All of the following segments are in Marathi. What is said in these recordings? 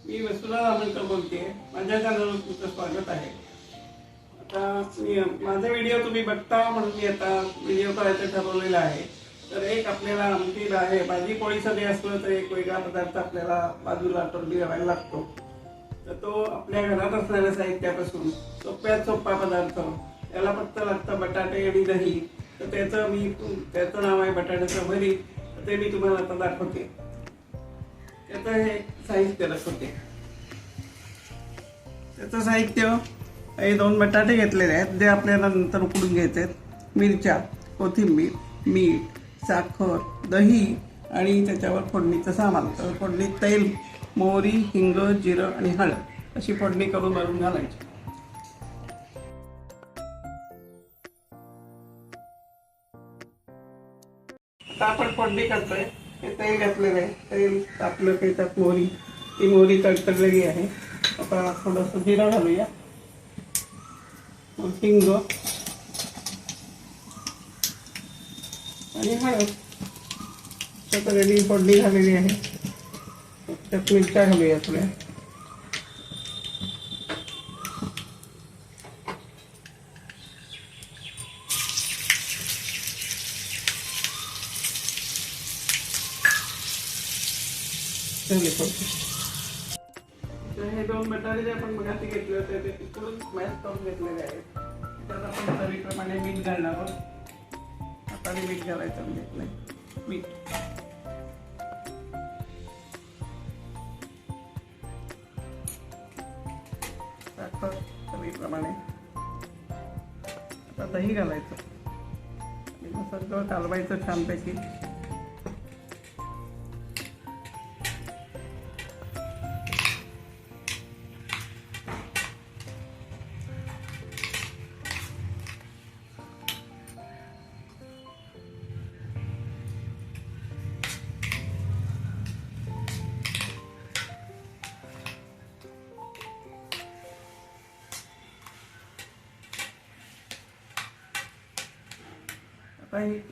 मी वसुधा रामणकर बोलते. माझ्या चॅनलवर तुमचं स्वागत आहे. आता माझे व्हिडिओ तुम्ही बघता म्हणून मी आता व्हिडिओ करायचं ठरवलेलं आहे. तर एक आपल्याला आमटी आहे, भाजी पोळी सगळे असलं तर एक वेगळा पदार्थ आपल्याला बाजूला तोंडी करायला लागतो. तर तो आपल्या घरात असणाऱ्या साहित्यापासून सोप्यात सोपा पदार्थ. त्याला फक्त लागतं बटाटे आणि दही. तर त्याचं नाव आहे बटाट्याचं भरीत. तर ते मी तुम्हाला आता दाखवते. त्याचं हे साहित्य दाखवते. त्याचं साहित्य हे 2 बटाटे घेतलेले आहेत, जे आपल्याला नंतर उकडून घ्यायचे आहेत. मिरच्या, कोथिंबीर, मीठ, साखर, दही आणि त्याच्यावर फोडणीचं सामान. तर फोडणीत तेल, मोहरी, हिंग, जिरं आणि हळद अशी फोडणी करून भरून घालायची. आता आपण फोडणी करतोय. हे तेल घातलेलं आहे. तेल तापलं की त्यात मोहरी, ती मोहरी तडतडलेली आहे. आता थोडंसं जिरं घालूया, हिंग आणि हळद. सगळी फोडणी झालेली आहे. त्यात मिरच्या घालूया थोड्या. हे 2 बटाटे जे आपण मगाशी घेतले होते ते तिकडून मॅश करून घेतलेले आहेत. त्यात आपण चवीप्रमाणे मीठ घालणार आहोत. आता मीठ घालायचं घेतलंय. मीठ, साखर चवीप्रमाणे. आता दही घालायचं आणि मग सगळं कालवायचं छानपैकी.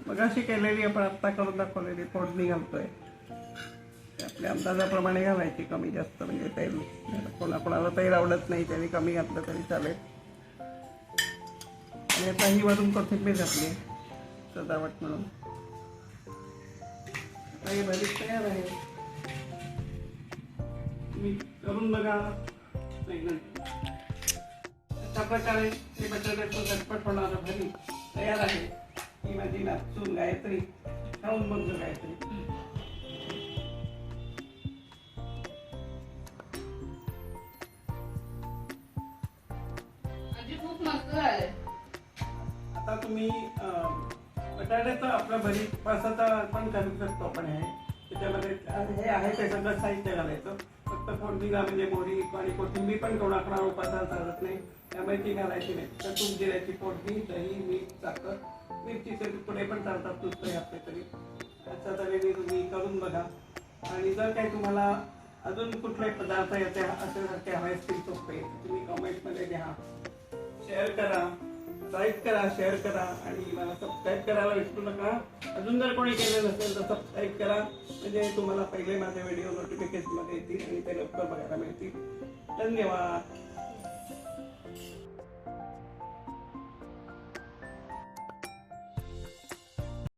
मगाशी केलेली आपण आत्ता करून दाखवलेली फोडणी घालतोय. आपल्या अंदाजाप्रमाणे घालायची, कमी जास्त. म्हणजे तेल कोणाकोणाला तेल आवडत नाही, त्याने कमी घातलं तरी चालेल. आणि आता ही वरून कोथिंबीर घातली सजावट म्हणून. आता हे भरीत तयार आहे. तुम्ही करून बघा. अशा प्रकारे हे बटाट्याचं झटपट होणारं भरीत तयार आहे. ही माझी नाचून गायत्री. खाऊन बघतो गायत्री. खूप मस्त आहे. आता तुम्ही बटाट्याचं आपलं भरीत पासाचा पण करू शकतो आपण. त्याच्यामध्ये हे आहे ते सगळं साहित्य घालायचं. फक्त फोडणीला म्हणजे मोहरी आणि कोथिंबीर पण कोणाकोणा उपासाला चालत नाही, त्यामुळे ती घालायची नाही. तर तूप जिऱ्याची फोडणी, दही, मीठ, साखर, मिरचीचे तुकडे पण चालतात नुसतं घातले तरी. अशा तऱ्हेने तुम्ही करून बघा. आणि जर काही तुम्हाला अजून कुठलाही पदार्थ येते अशासारखे हवे असतील सोपे, तुम्ही कमेंटमध्ये द्या. शेअर करा, लाईक करा, शेअर करा आणि मला सबस्क्राईब करायला विसरू नका. अजून जर कोणी केलं नसेल तर सबस्क्राईब करा, म्हणजे तुम्हाला पहिले माझे व्हिडिओ नोटिफिकेशनमध्ये येतील आणि ते लवकर बघायला मिळतील. धन्यवाद.